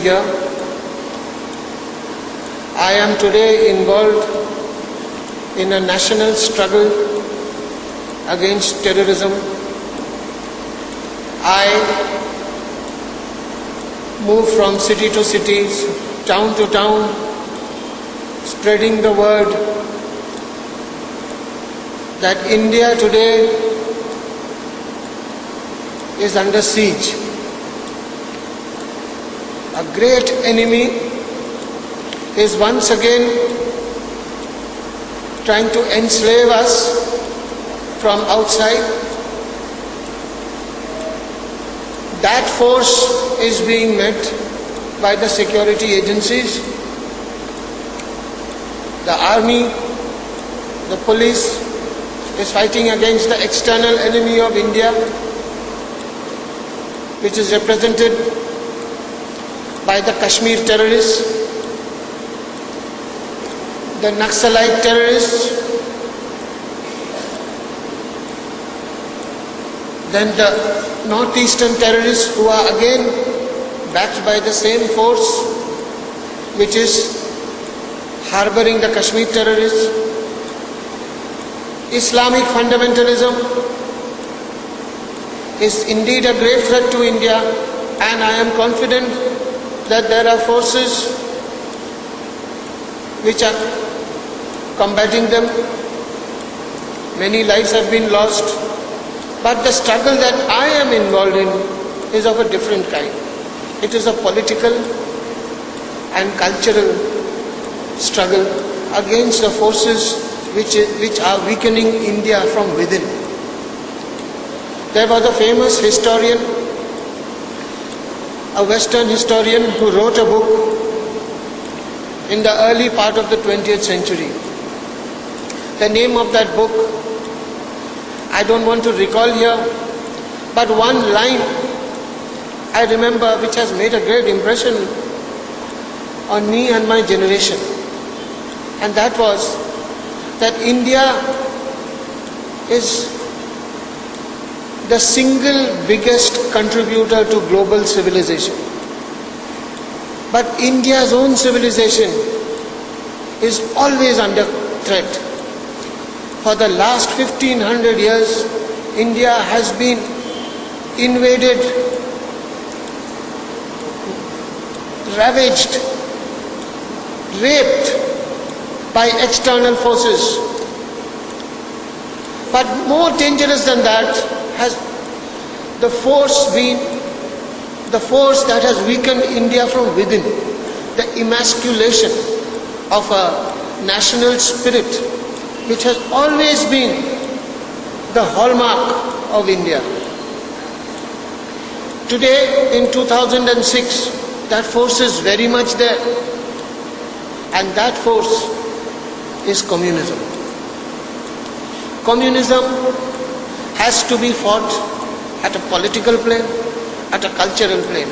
here. I am today involved in a national struggle against terrorism. I move from city to city, town to town, spreading the word that India today is under siege. A great enemy is once again trying to enslave us from outside. That force is being met by the security agencies, the army, the police is fighting against the external enemy of India, which is represented by the Kashmir terrorists, the Naxalite terrorists, then the northeastern terrorists who are again backed by the same force which is harboring the Kashmir terrorists. Islamic fundamentalism is indeed a great threat to India, and I am confident that there are forces which are combating them. Many lives have been lost, but the struggle that I am involved in is of a different kind. It is a political and cultural struggle against the forces which are weakening India from within. There was a famous historian, a Western historian, who wrote a book in the early part of the 20th century. The name of that book, I don't want to recall here, but one line I remember which has made a great impression on me and my generation. And that was that India is the single biggest contributor to global civilization. But India's own civilization is always under threat. For the last 1500 years, India has been invaded, ravaged, raped by external forces. But more dangerous than that has the force that has weakened India from within, the emasculation of a national spirit which has always been the hallmark of India. Today in 2006, that force is very much there, and that force is communism. Communism has to be fought at a political plane, at a cultural plane.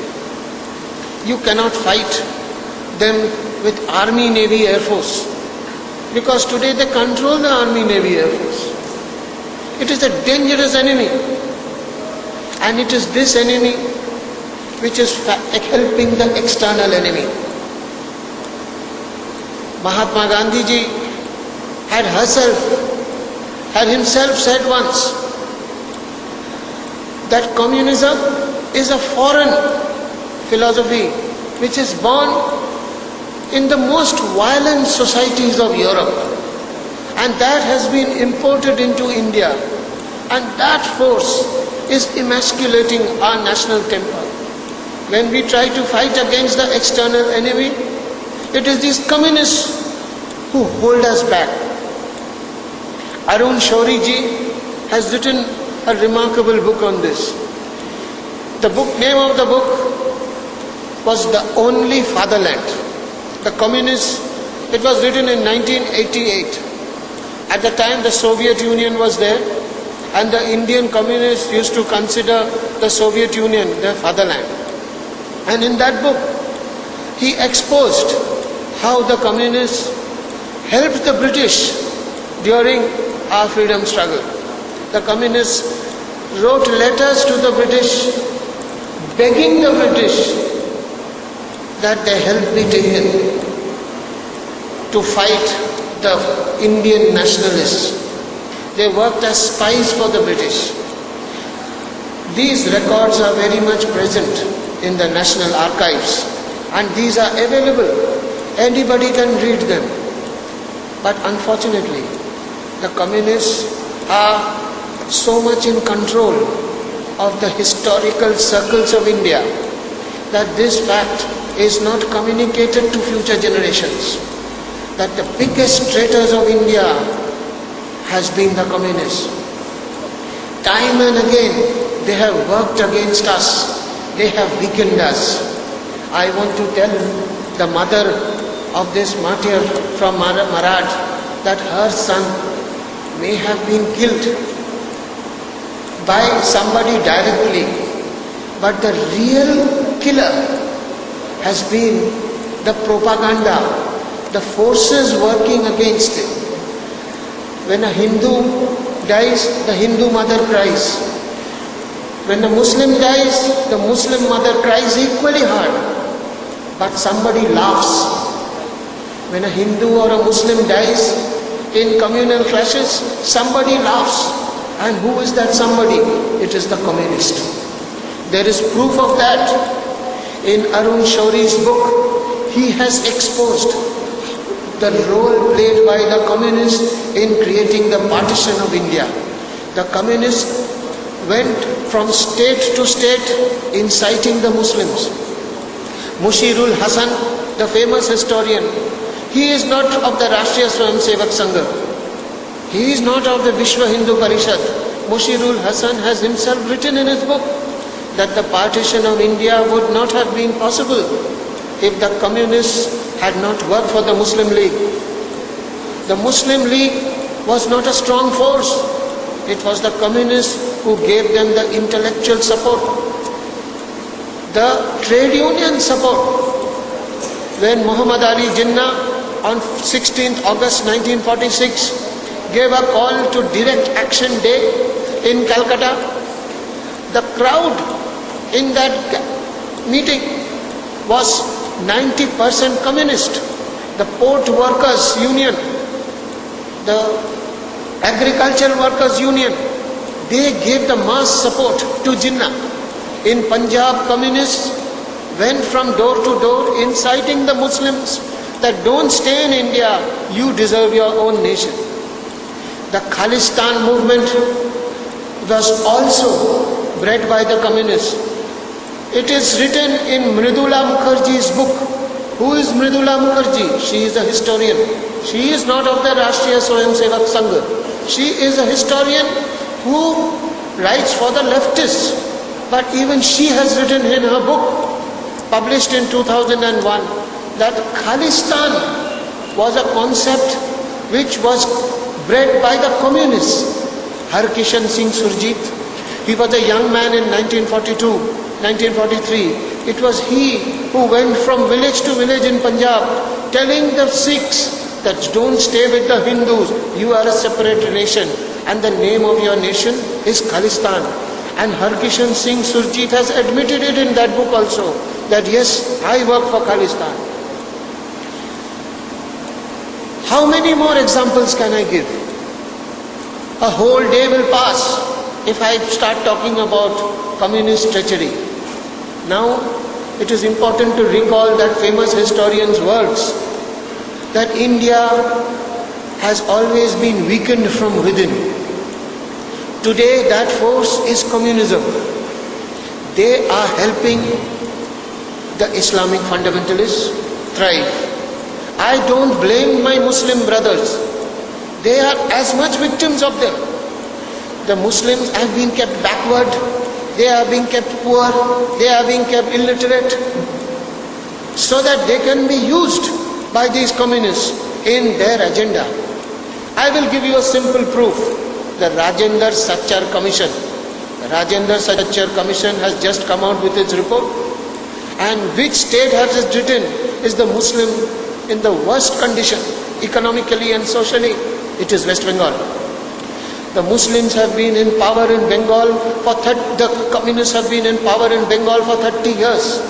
You cannot fight them with Army, Navy, Air Force, because today they control the Army, Navy, Air Force. It is a dangerous enemy, and it is this enemy which is helping the external enemy. Mahatma Gandhi ji had himself said once that communism is a foreign philosophy which is born in the most violent societies of Europe, and that has been imported into India, and that force is emasculating our national temper. When we try to fight against the external enemy, it is these communists who hold us back. Arun Shourie ji has written a remarkable book on this. The name of the book was The Only Fatherland. The communists, it was written in 1988. At the time the Soviet Union was there, and the Indian communists used to consider the Soviet Union their fatherland. And in that book, he exposed how the communists helped the British during our freedom struggle. The communists wrote letters to the British begging the British that they helped me to fight the Indian nationalists. They worked as spies for the British. These records are very much present in the National Archives, and these are available. Anybody can read them. But unfortunately, the communists are so much in control of the historical circles of India that this fact is not communicated to future generations. That the biggest traitors of India has been the communists. Time and again, they have worked against us. They have weakened us. I want to tell the mother of this martyr from Marad that her son may have been killed by somebody directly, but the real killer has been the propaganda, the forces working against it. When a Hindu dies, the Hindu mother cries. When a Muslim dies, the Muslim mother cries equally hard. But somebody laughs. When a Hindu or a Muslim dies in communal clashes, somebody laughs. And who is that somebody? It is the communist. There is proof of that. In Arun Shoury's book, he has exposed the role played by the communists in creating the partition of India. The communists went from state to state inciting the Muslims. Mushirul Hasan, the famous historian, he is not of the Rashtriya Swayamsevak Sangha. He is not of the Vishwa Hindu Parishad. Mushirul Hasan has himself written in his book that the partition of India would not have been possible if the communists had not worked for the Muslim League. The Muslim League was not a strong force. It was the communists who gave them the intellectual support, the trade union support. When Muhammad Ali Jinnah on 16th August 1946 gave a call to Direct Action Day in Calcutta, the crowd in that meeting was 90% communist. The Port Workers Union, the Agricultural Workers Union, they gave the mass support to Jinnah. In Punjab, communists went from door to door inciting the Muslims that don't stay in India, you deserve your own nation. The Khalistan movement was also bred by the communists. It is written in Mridula Mukherjee's book. Who is Mridula Mukherjee? She is a historian. She is not of the Rashtriya Swayamsevak Sangha. She is a historian who writes for the leftists. But even she has written in her book, published in 2001, that Khalistan was a concept which was bred by the communists. Harkishan Singh Surjit, he was a young man in 1943. It was he who went from village to village in Punjab telling the Sikhs that don't stay with the Hindus, you are a separate nation and the name of your nation is Khalistan. And Harkishan Singh Surjit has admitted it in that book also, that yes, I work for Khalistan. How many more examples can I give? A whole day will pass if I start talking about communist treachery. Now, it is important to recall that famous historian's words, that India has always been weakened from within. Today, that force is communism. They are helping the Islamic fundamentalists thrive. I don't blame my Muslim brothers. They are as much victims of them. The Muslims have been kept backward. They are being kept poor. They are being kept illiterate, so that they can be used by these communists in their agenda. I will give you a simple proof. The Rajendra Sachar Commission. The Rajendra Sachar Commission has just come out with its report. And which state has it written is the Muslim in the worst condition, economically and socially? It is West Bengal. The Muslims have been in power in Bengal the communists have been in power in Bengal for 30 years.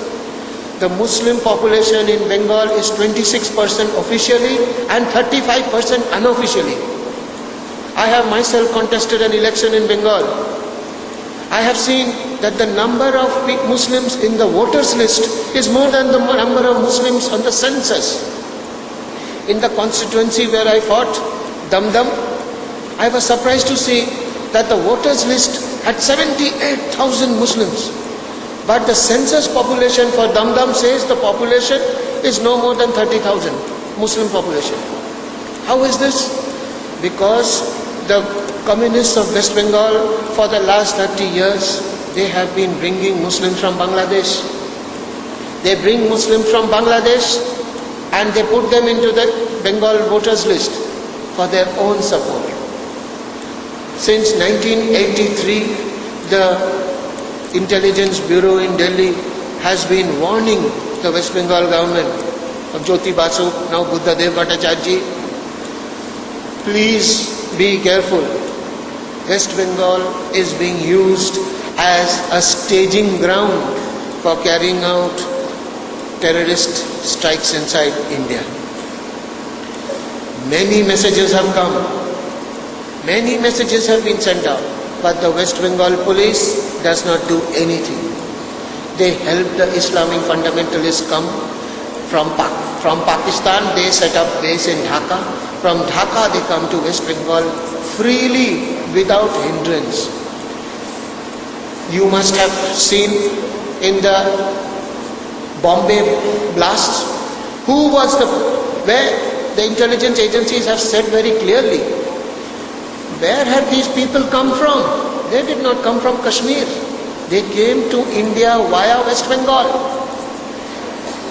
the Muslim population in Bengal is 26% officially and 35% unofficially. I have myself contested an election in Bengal. I have seen that the number of Muslims in the voters list is more than the number of Muslims on the census. In the constituency where I fought, Damdam, I was surprised to see that the voters list had 78,000 Muslims. But the census population for Damdam says the population is no more than 30,000 Muslim population. How is this? Because the communists of West Bengal for the last 30 years, they have been bringing Muslims from Bangladesh. They bring Muslims from Bangladesh and they put them into the Bengal voters list for their own support. Since 1983, the Intelligence Bureau in Delhi has been warning the West Bengal government of Jyoti Basu, now Buddhadev Bhattacharya, please be careful. West Bengal is being used as a staging ground for carrying out terrorist strikes inside India. Many messages have come. Many messages have been sent out, but the West Bengal police does not do anything. They help the Islamic fundamentalists come from Pakistan. They set up base in Dhaka. From Dhaka they come to West Bengal freely without hindrance. You must have seen in the Bombay blasts where the intelligence agencies have said very clearly, where had these people come from? They did not come from Kashmir. They came to India via West Bengal.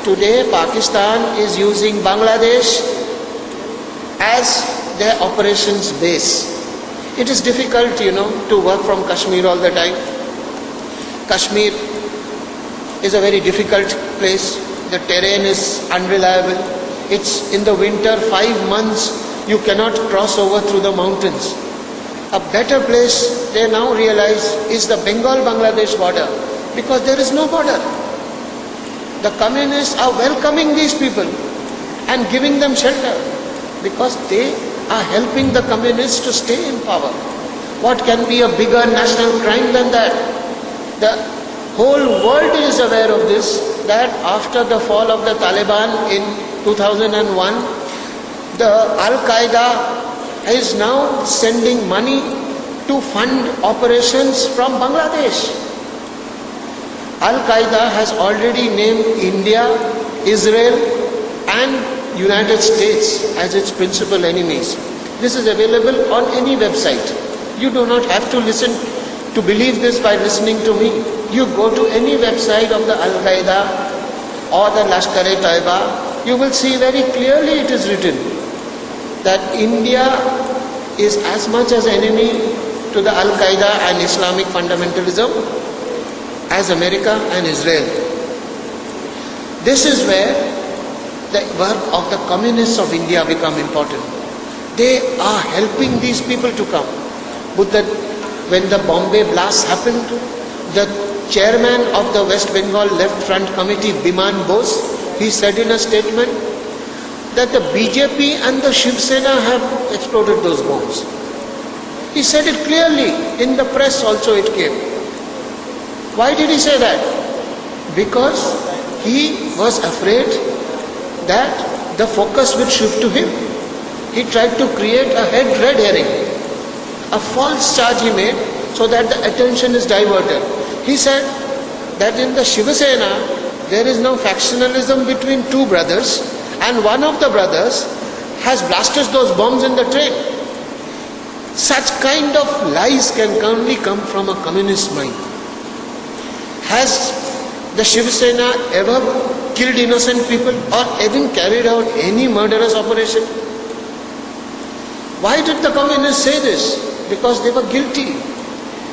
Today, Pakistan is using Bangladesh as their operations base. It is difficult, to work from Kashmir all the time. Kashmir is a very difficult place. The terrain is unreliable. It's in the winter, 5 months, you cannot cross over through the mountains. A better place, they now realize, is the Bengal-Bangladesh border, because there is no border. The communists are welcoming these people and giving them shelter, because they are helping the communists to stay in power. What can be a bigger national crime than that? The whole world is aware of this, that after the fall of the Taliban in 2001, the Al-Qaeda is now sending money to fund operations from Bangladesh. Al-Qaeda has already named India, Israel and United States as its principal enemies. This is available on any website. You do not have to believe this by listening to me. You go to any website of the Al-Qaeda or the Lashkar-e-Taiba, you will see very clearly it is written that India is as much as enemy to the Al-Qaeda and Islamic fundamentalism as America and Israel. This is where the work of the communists of India become important. They are helping these people to come. When the Bombay blast happened, the chairman of the West Bengal Left Front Committee, Biman Bose, he said in a statement that the BJP and the Shiv Sena have exploded those bombs. He said it clearly, in the press also it came. Why did he say that? Because he was afraid that the focus would shift to him. He tried to create a red herring, a false charge he made so that the attention is diverted. He said that in the Shiv Sena there is no factionalism between two brothers, and one of the brothers has blasted those bombs in the train. Such kind of lies can only come from a communist mind. Has the Shiv Sena ever killed innocent people or even carried out any murderous operation? Why did the communists say this? Because they were guilty.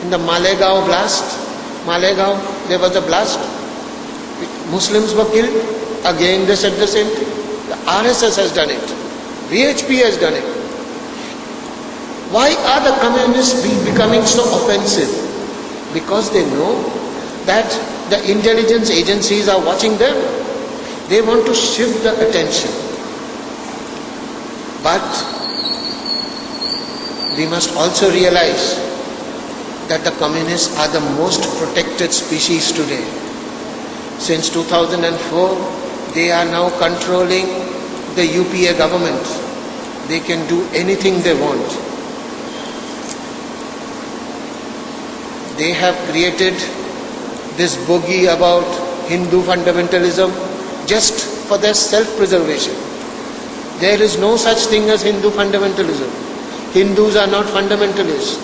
In the Malegaon blast, there was a blast. Muslims were killed. Again they said the same thing. The RSS has done it. VHP has done it. Why are the communists becoming so offensive? Because they know that the intelligence agencies are watching them. They want to shift the attention. But we must also realize that the communists are the most protected species today. Since 2004, they are now controlling the UPA government. They can do anything they want. They have created this bogey about Hindu fundamentalism just for their self-preservation. There is no such thing as Hindu fundamentalism. Hindus are not fundamentalists.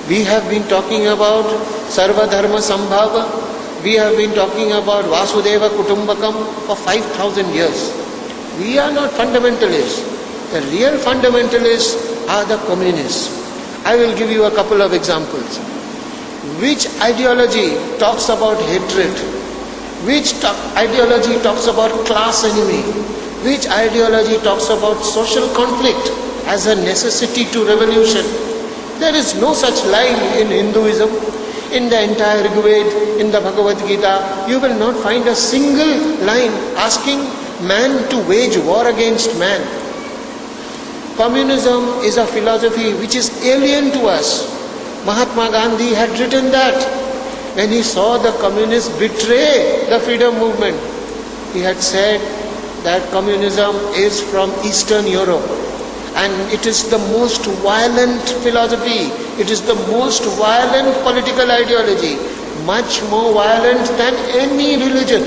We have been talking about Sarva Dharma Sambhava. We have been talking about Vasudeva Kutumbakam for 5,000 years. We are not fundamentalists. The real fundamentalists are the communists. I will give you a couple of examples. Which ideology talks about hatred? Which ideology talks about class enemy? Which ideology talks about social conflict as a necessity to revolution? There is no such line in Hinduism. In the entire Rig Veda, in the Bhagavad Gita, you will not find a single line asking man to wage war against man. Communism is a philosophy which is alien to us. Mahatma Gandhi had written that when he saw the communists betray the freedom movement. He had said that communism is from Eastern Europe and it is the most violent philosophy. It is the most violent political ideology, much more violent than any religion.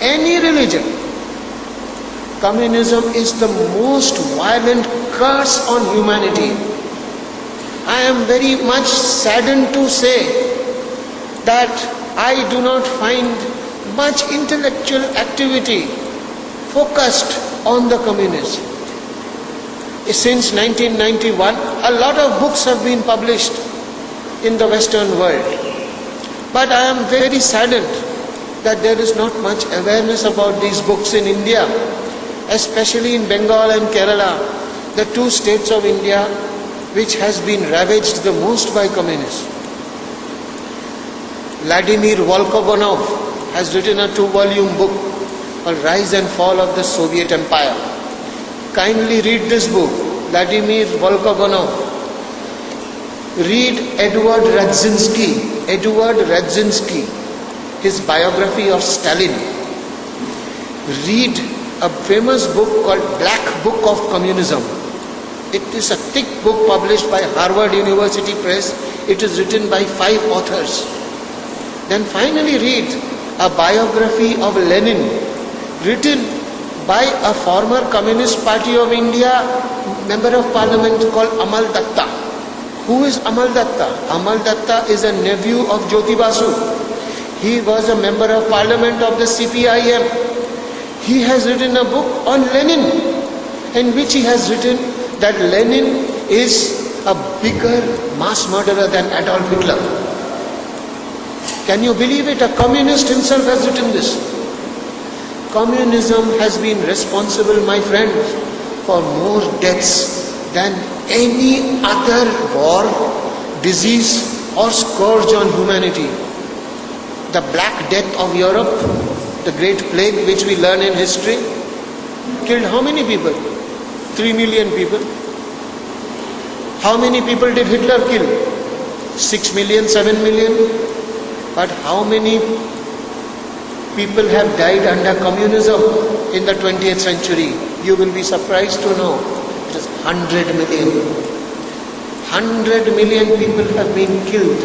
Any religion. Communism is the most violent curse on humanity. I am very much saddened to say that I do not find much intellectual activity focused on the communists. Since 1991, a lot of books have been published in the Western world. But I am very saddened that there is not much awareness about these books in India, especially in Bengal and Kerala, the two states of India which has been ravaged the most by communists. Vladimir Volkogonov has written a 2-volume book called Rise and Fall of the Soviet Empire. Kindly read this book, Vladimir Volkogonov. Read Edward Radzinski, his biography of Stalin. Read a famous book called Black Book of Communism. It is a thick book published by Harvard University Press. It is written by 5 authors. Then finally read a biography of Lenin, written by a former Communist Party of India member of parliament called Amal Datta. Who is Amal Datta? Amal Datta is a nephew of Jyoti Basu. He was a member of parliament of the CPIM. He has written a book on Lenin, in which he has written that Lenin is a bigger mass murderer than Adolf Hitler. Can you believe it? A communist himself has written this. Communism has been responsible, my friends, for more deaths than any other war, disease or scourge on humanity. The Black Death of Europe, the Great Plague which we learn in history, killed how many people? 3 million people. How many people did Hitler kill? 6 million, 7 million? But how many people have died under communism in the 20th century? You will be surprised to know it is 100 million. 100 million people have been killed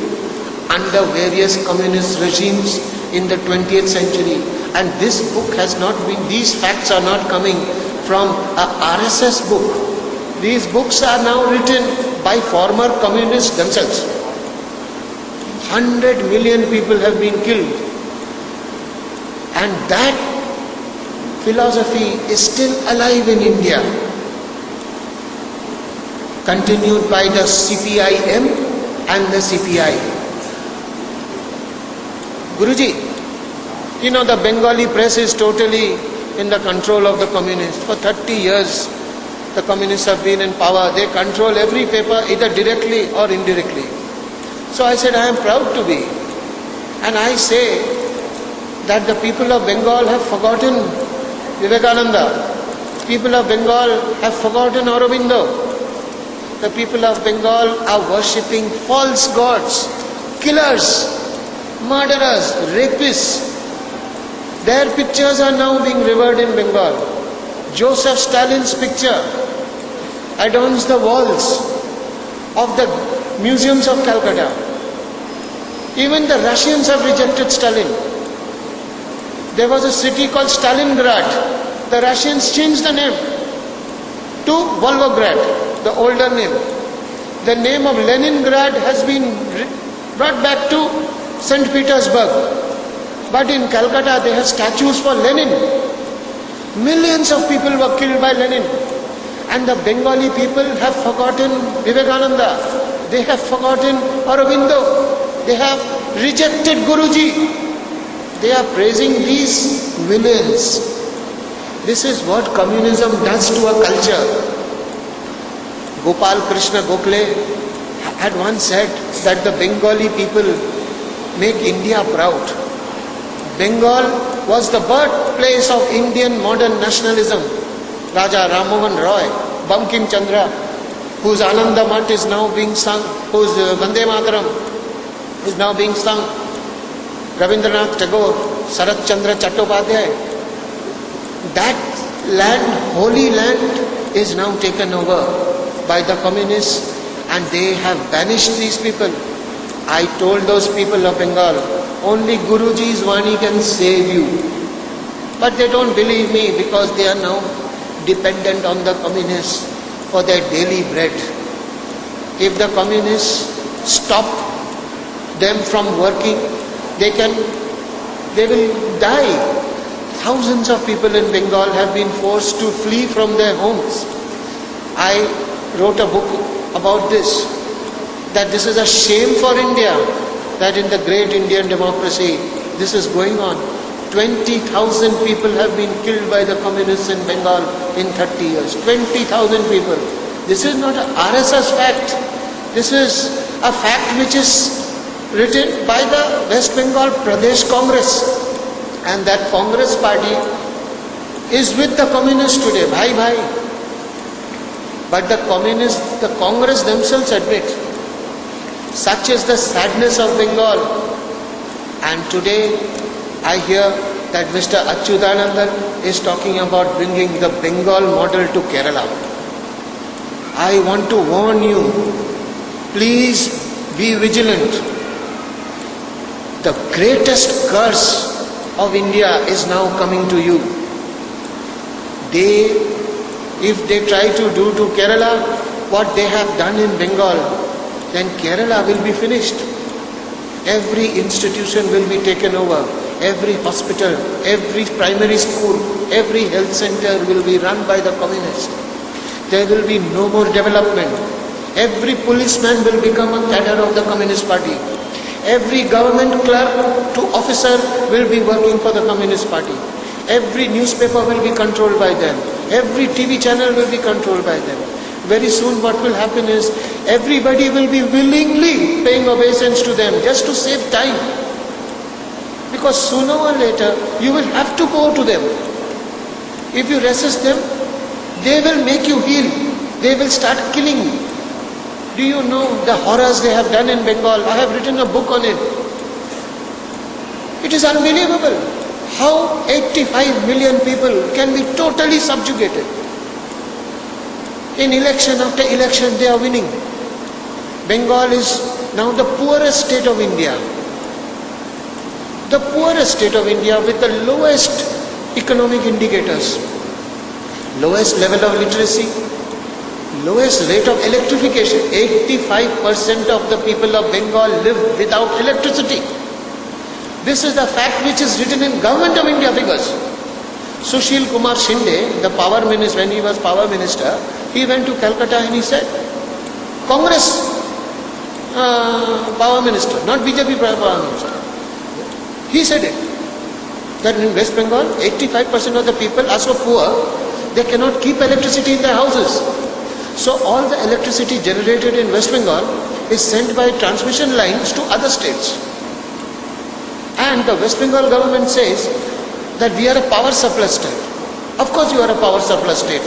under various communist regimes in the 20th century. And this book has not been, these facts are not coming from a RSS book. These books are now written by former communists themselves. 100 million people have been killed. And that philosophy is still alive in India. Continued by the CPIM and the CPI. Guruji, you know the Bengali press is totally in the control of the communists. For 30 years, the communists have been in power. They control every paper either directly or indirectly. So I said, I am proud to be. And I say that the people of Bengal have forgotten Vivekananda. People of Bengal have forgotten Aurobindo. The people of Bengal are worshipping false gods, killers, murderers, rapists. Their pictures are now being revered in Bengal. Joseph Stalin's picture adorns the walls of the museums of Calcutta. Even the Russians have rejected Stalin. There was a city called Stalingrad. The Russians changed the name to Volgograd, the older name. The name of Leningrad has been brought back to St. Petersburg. But in Calcutta they have statues for Lenin. Millions of people were killed by Lenin. And the Bengali people have forgotten Vivekananda. They have forgotten Aurobindo. They have rejected Guruji. They are praising these villains. This is what communism does to a culture. Gopal Krishna Gokhale had once said that the Bengali people make India proud. Bengal was the birthplace of Indian modern nationalism. Raja Ram Mohan Roy, Bankim Chandra, whose Ananda Math is now being sung, whose Vande Mataram is now being sung, Rabindranath Tagore, Sarat Chandra Chattopadhyay. That land, holy land, is now taken over by the communists, and they have banished these people. I told those people of Bengal, only Guruji's Vani can save you. But they don't believe me because they are now dependent on the communists for their daily bread. If the communists stop them from working, they will die. Thousands of people in Bengal have been forced to flee from their homes. I wrote a book about this, that this is a shame for India, that in the great Indian democracy, this is going on. 20,000 people have been killed by the communists in Bengal in 30 years. 20,000 people. This is not an RSS fact. This is a fact which is written by the West Bengal Pradesh Congress. And that Congress party is with the communists today, bhai bhai. But the Congress themselves admit, such is the sadness of Bengal. And today I hear that Mr. Achyutanandan is talking about bringing the Bengal model to Kerala. I want to warn you, please be vigilant. The greatest curse of India is now coming to you. If they try to do to Kerala what they have done in Bengal, then Kerala will be finished. Every institution will be taken over. Every hospital, every primary school, every health center will be run by the communists. There will be no more development. Every policeman will become a cadre of the Communist Party. Every government clerk to officer will be working for the Communist Party. Every newspaper will be controlled by them. Every TV channel will be controlled by them. Very soon what will happen is everybody will be willingly paying obeisance to them just to save time. Because sooner or later you will have to go to them. If you resist them, they will make you heel. They will start killing you. Do you know the horrors they have done in Bengal? I have written a book on it. It is unbelievable how 85 million people can be totally subjugated. In election after election they are winning. Bengal is now the poorest state of India. The poorest state of India with the lowest economic indicators, lowest level of literacy, lowest rate of electrification. 85% of the people of Bengal live without electricity. This is the fact which is written in Government of India figures. Sushil Kumar Shinde, the power minister, when he was power minister, he went to Calcutta and he said, Congress power minister, not BJP power minister. He said it, that in West Bengal, 85% of the people are so poor, they cannot keep electricity in their houses. So all the electricity generated in West Bengal is sent by transmission lines to other states. And the West Bengal government says that we are a power surplus state. Of course you are a power surplus state.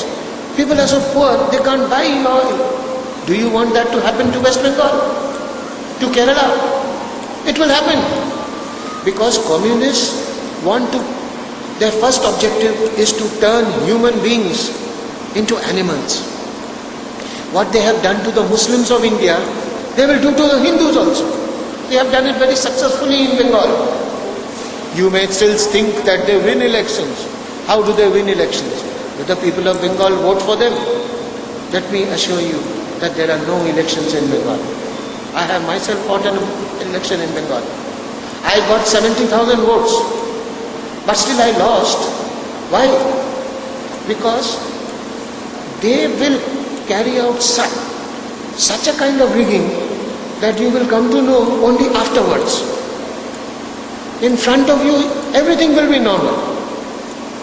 People are so poor, they can't buy oil. Do you want that to happen to West Bengal? To Kerala? It will happen. Because communists want to, their first objective is to turn human beings into animals. What they have done to the Muslims of India, they will do to the Hindus also. They have done it very successfully in Bengal. You may still think that they win elections. How do they win elections? Do the people of Bengal vote for them? Let me assure you that there are no elections in Bengal. I have myself fought an election in Bengal. I got 70,000 votes, but still I lost. Why? Because they will carry out such a kind of rigging that you will come to know only afterwards. In front of you, everything will be normal.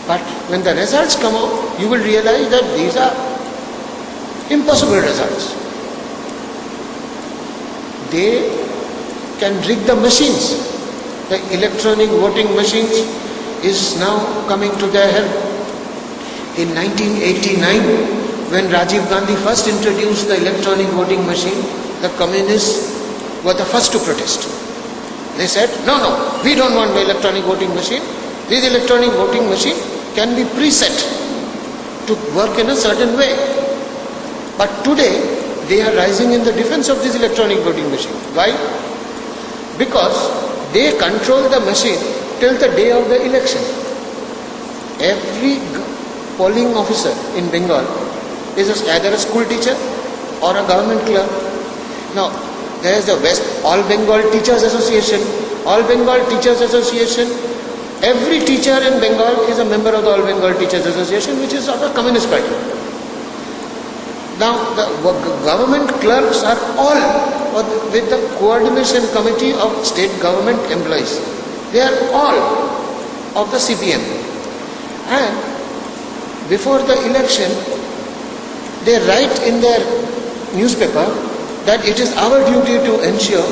But when the results come out, you will realize that these are impossible results. They can rig the machines. The electronic voting machines is now coming to their help. In 1989, when Rajiv Gandhi first introduced the electronic voting machine, the communists were the first to protest. They said, no, we don't want the electronic voting machine. This electronic voting machine can be preset to work in a certain way. But today, they are rising in the defense of this electronic voting machine. Why? Because they control the machine till the day of the election. Every polling officer in Bengal is either a school teacher or a government clerk. Now, there is the All Bengal Teachers Association. All Bengal Teachers Association, every teacher in Bengal is a member of the All Bengal Teachers Association, which is of the Communist Party. Now, the government clerks are all with the coordination committee of state government employees. They are all of the CPM. And before the election, they write in their newspaper that it is our duty to ensure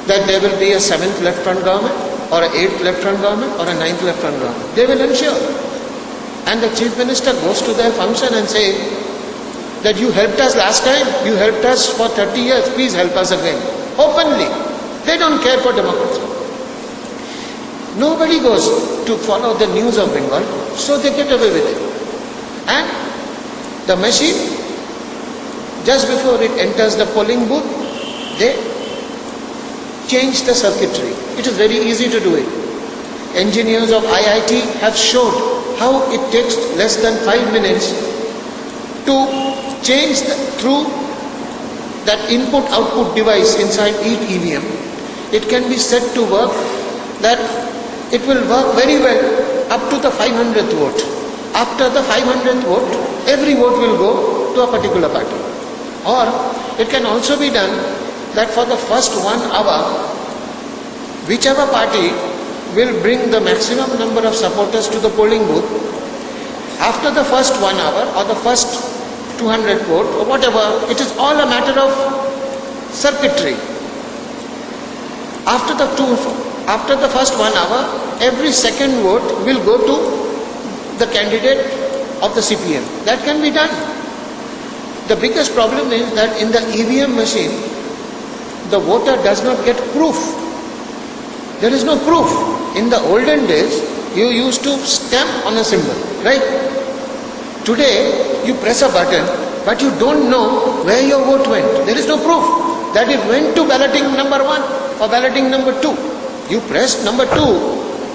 that there will be a 7th left-front government or an 8th left-front government or a 9th left-front government. They will ensure. And the Chief Minister goes to their function and says that you helped us last time, you helped us for 30 years, please help us again. Openly. They don't care for democracy. Nobody goes to follow the news of Bengal, so they get away with it. And the machine, just before it enters the polling booth, they change the circuitry. It is very easy to do it. Engineers of IIT have showed how it takes less than 5 minutes to change through that input-output device inside each EVM. It can be set to work that it will work very well up to the 500th vote. After the 500th vote, every vote will go to a particular party. Or it can also be done that for the first 1 hour, whichever party will bring the maximum number of supporters to the polling booth, after the first 1 hour or the first 200 vote or whatever, it is all a matter of circuitry. After the first 1 hour, every second vote will go to the candidate of the CPM. That can be done. The biggest problem is that in the EVM machine, the voter does not get proof. There is no proof. In the olden days, you used to stamp on a symbol, right? Today, you press a button, but you don't know where your vote went. There is no proof that it went to balloting number 1 or balloting number 2. You pressed number 2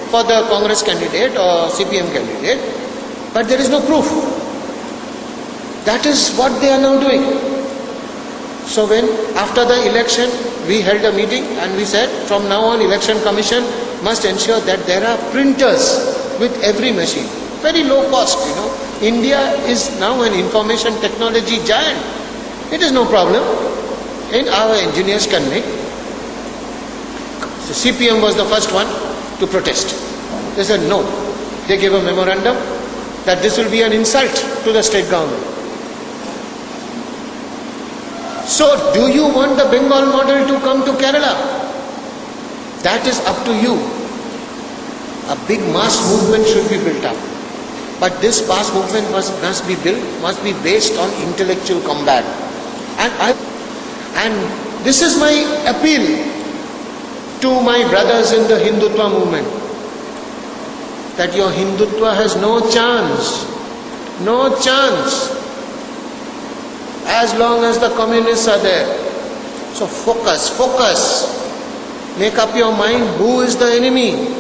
for the Congress candidate or CPM candidate, but there is no proof. That is what they are now doing. So when after the election we held a meeting and we said from now on Election Commission must ensure that there are printers with every machine. Very low cost, India is now an information technology giant. It is no problem. And our engineers can make. So CPM was the first one to protest. They said no. They gave a memorandum that this will be an insult to the state government. So, do you want the Bengal model to come to Kerala? That is up to you. A big mass movement should be built up. But this mass movement must be based on intellectual combat. And this is my appeal to my brothers in the Hindutva movement, that your Hindutva has no chance as long as the communists are there. So focus, make up your mind who is the enemy.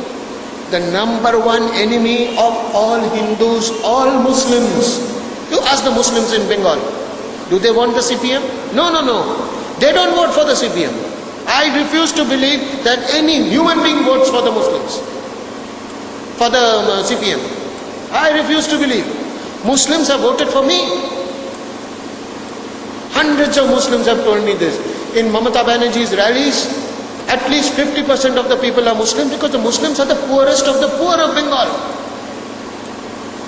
The number one enemy of all Hindus, all Muslims. You ask the Muslims in Bengal, do they want the CPM? No. They don't vote for the CPM. I refuse to believe that any human being votes for the Muslims, for the CPM. I refuse to believe. Muslims have voted for me. Hundreds of Muslims have told me this. In Mamata Banerjee's rallies, at least 50% of the people are Muslim, because the Muslims are the poorest of the poor of Bengal.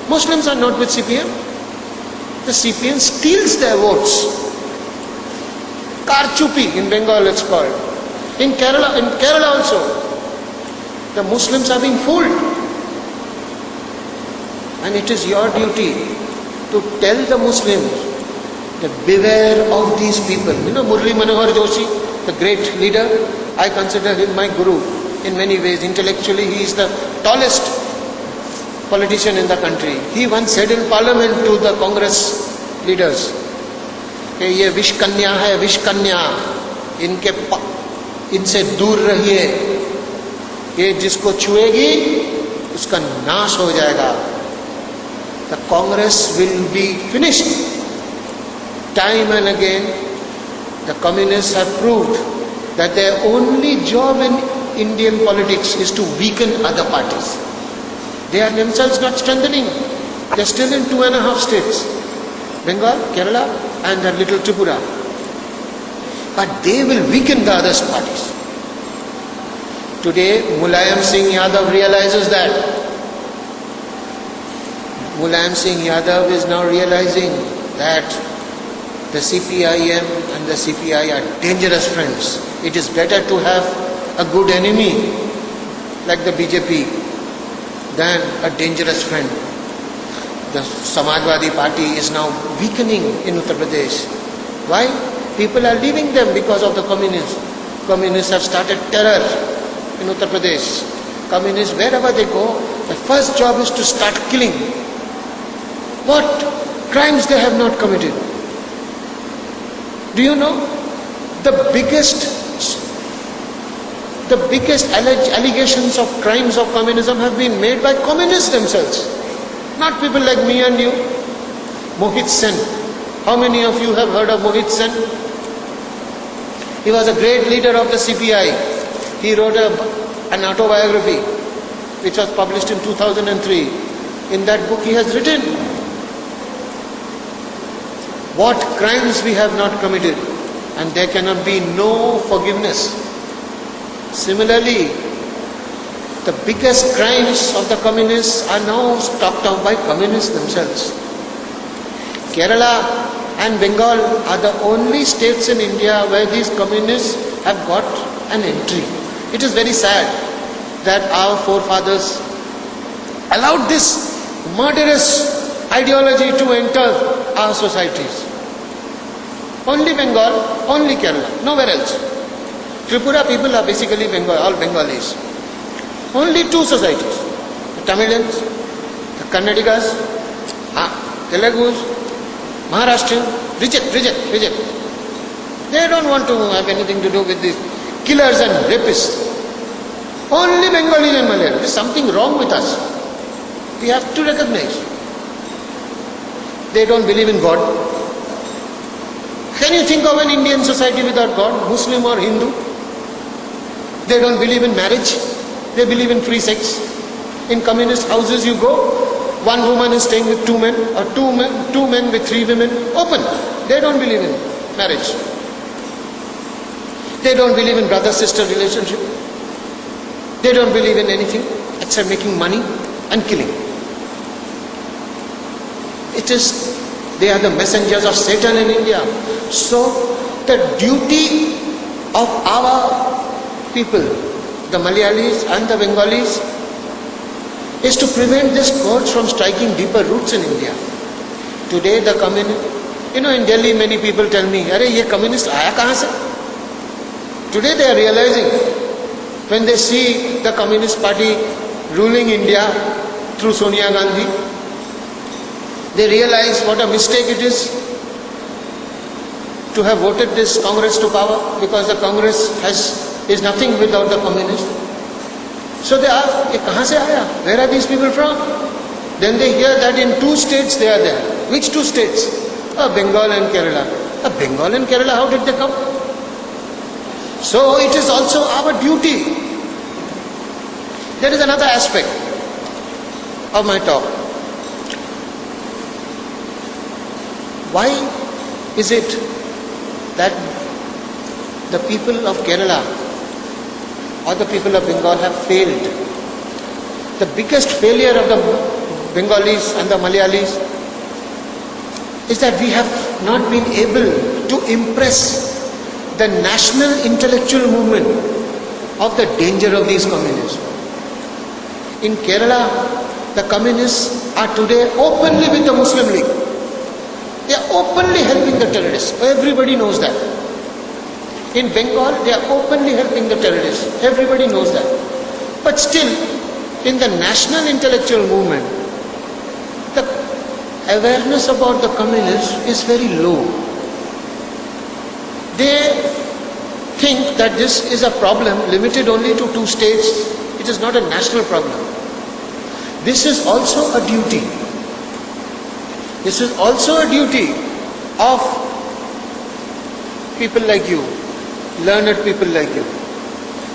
Muslims are not with CPM. The CPM steals their votes. Karchupi in Bengal it's called. In Kerala also, the Muslims are being fooled. And it is your duty to tell the Muslims that beware of these people. You know Murli Manohar Joshi, the great leader, I consider him my guru in many ways. Intellectually, he is the tallest politician in the country. He once said in parliament to the Congress leaders, कि ये विष कन्या है, विष कन्या, इनसे दूर रहिए, ये जिसको छुएगी उसका नाश हो जाएगा. The Congress will be finished. Time and again, the communists have proved that their only job in Indian politics is to weaken other parties. They are themselves not strengthening. They are still in 2.5 states. Bengal, Kerala and a little Tripura. But they will weaken the other parties. Today, Mulayam Singh Yadav realizes that. Mulayam Singh Yadav is now realizing that the CPIM and the CPI are dangerous friends. It is better to have a good enemy like the BJP than a dangerous friend. The Samajwadi Party is now weakening in Uttar Pradesh. Why? People are leaving them because of the communists. Communists have started terror in Uttar Pradesh. Communists, wherever they go, the first job is to start killing. What crimes they have not committed? Do you know? The biggest allegations of crimes of communism have been made by communists themselves. Not people like me and you. Mohit Sen. How many of you have heard of Mohit Sen? He was a great leader of the CPI. He wrote an autobiography which was published in 2003. In that book he has written what crimes we have not committed, and there cannot be no forgiveness. Similarly, the biggest crimes of the communists are now talked of by communists themselves. Kerala and Bengal are the only states in India where these communists have got an entry. It is very sad that our forefathers allowed this murderous ideology to enter our societies. Only Bengal, only Kerala, nowhere else. Tripura people are basically all Bengalis. Only 2 societies, the Tamilians, the Kannadigas, Telugus, Maharashtrian, reject. They don't want to have anything to do with these killers and rapists. Only Bengalis and Malayalam. There is something wrong with us. We have to recognize. They don't believe in God. Can you think of an Indian society without God, Muslim or Hindu? They don't believe in marriage. They believe in free sex. In communist houses you go, one woman is staying with 2 men, or two men with 3 women, open. They don't believe in marriage. They don't believe in brother-sister relationship. They don't believe in anything except making money and killing. They are the messengers of Satan in India. So the duty of our people, the Malayalis and the Bengalis, is to prevent this scourge from striking deeper roots in India. Today the communist, in Delhi many people tell me, "Arey, ye communist aaya kahan se?" Today they are realizing, when they see the Communist Party ruling India through Sonia Gandhi, they realize what a mistake it is to have voted this Congress to power, because the Congress is nothing without the communists. So they ask, "Ye kahan se aaya? Where are these people from?" Then they hear that in 2 states they are there. Which 2 states? Bengal and Kerala. Bengal and Kerala, how did they come? So it is also our duty. There is another aspect of my talk. Why is it that the people of Kerala or the people of Bengal have failed? The biggest failure of the Bengalis and the Malayalis is that we have not been able to impress the national intellectual movement of the danger of these communists. In Kerala, the communists are today openly with the Muslim League. They are openly helping the terrorists. Everybody knows that. In Bengal, they are openly helping the terrorists. Everybody knows that. But still, in the national intellectual movement, the awareness about the communists is very low. They think that this is a problem limited only to 2 states. It is not a national problem. This is also a duty. This is also a duty of people like you, learned people like you.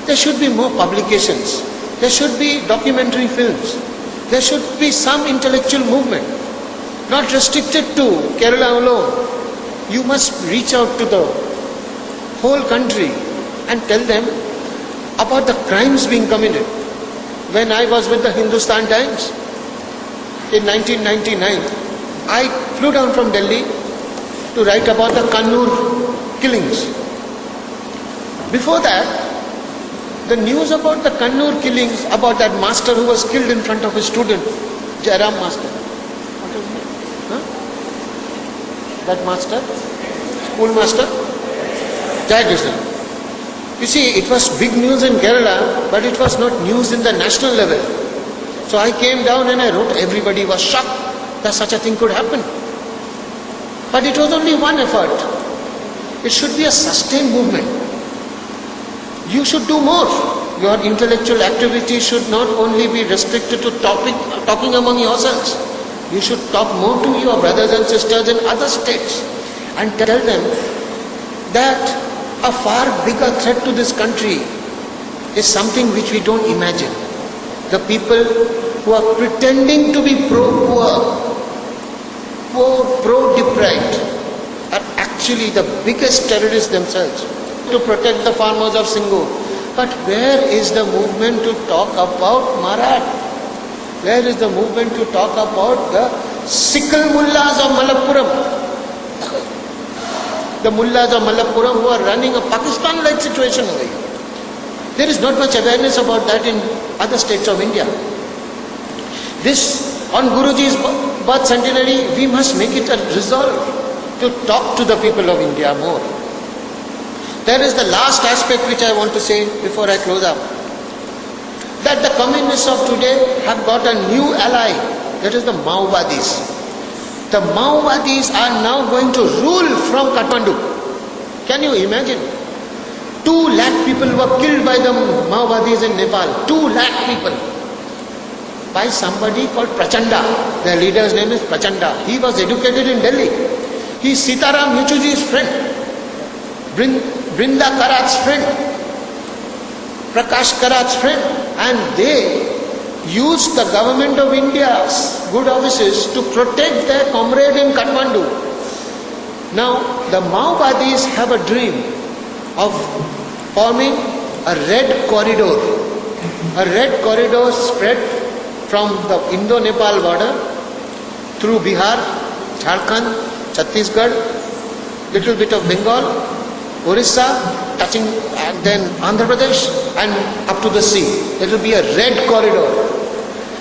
There should be more publications. There should be documentary films. There should be some intellectual movement, not restricted to Kerala alone. You must reach out to the whole country and tell them about the crimes being committed. When I was with the Hindustan Times in 1999, I flew down from Delhi to write about the Kannur killings. Before that, the news about the Kannur killings, about that master who was killed in front of his student, Jairam master. What is it? Huh? That master? School master? Jai Krishna. You see, it was big news in Kerala, but it was not news in the national level. So I came down and I wrote, everybody was shocked that such a thing could happen. But it was only one effort. It should be a sustained movement. You should do more. Your intellectual activity should not only be restricted to talking among yourselves. You should talk more to your brothers and sisters in other states and tell them that a far bigger threat to this country is something which we don't imagine. The people who are pretending to be pro-poor, pro-deprived, are actually the biggest terrorists themselves. To protect the farmers of Singhu. But where is the movement to talk about Marath? Where is the movement to talk about the sickle mullahs of Malappuram? The mullahs of Malappuram who are running a Pakistan-like situation over here. There is not much awareness about that in other states of India. This, on Guruji's birth centenary, we must make it a resolve to talk to the people of India more. There is the last aspect which I want to say before I close up. That the communists of today have got a new ally, that is the Maowadis. The Maowadis are now going to rule from Kathmandu. Can you imagine? 2 lakh people were killed by the Maowadis in Nepal. 2 lakh people. By somebody called Prachanda. Their leader's name is Prachanda. He was educated in Delhi. He is Sitaram Yechuji's friend. Brinda Karat's friend, Prakash Karat's friend, and they used the government of India's good offices to protect their comrade in Kathmandu. Now, the Maowadis have a dream of forming a red corridor. A red corridor spread from the Indo-Nepal border through Bihar, Jharkhand, Chhattisgarh, little bit of Bengal, Orissa, touching, and then Andhra Pradesh, and up to the sea. It will be a red corridor.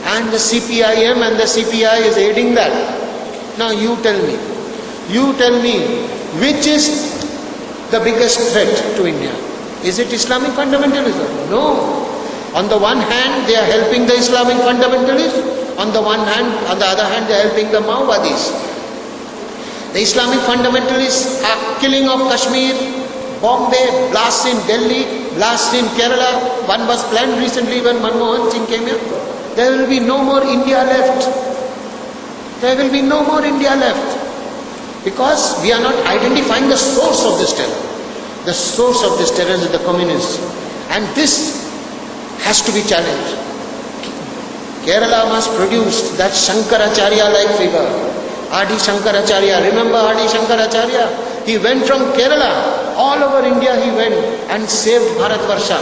and the CPIM and the CPI is aiding that. Now you tell me, which is the biggest threat to India? Is it Islamic fundamentalism? No. On the one hand, they are helping the Islamic fundamentalists. On the other hand, they are helping the Maowadis. The Islamic fundamentalists are killing of Kashmir, Bombay, blasts in Delhi, blasts in Kerala. One was planned recently when Manmohan Singh came here. There will be no more India left. There will be no more India left. Because we are not identifying the source of this terror. The source of this terror is the communists. And this has to be challenged. Kerala must produce that Shankaracharya-like figure. Adi Shankaracharya. Remember Adi Shankaracharya? He went from Kerala, all over India he went and saved Bharatvarsha.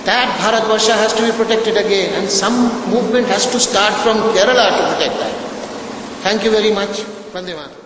That Bharatvarsha has to be protected again, and some movement has to start from Kerala to protect that. Thank you very much. Vande Mataram.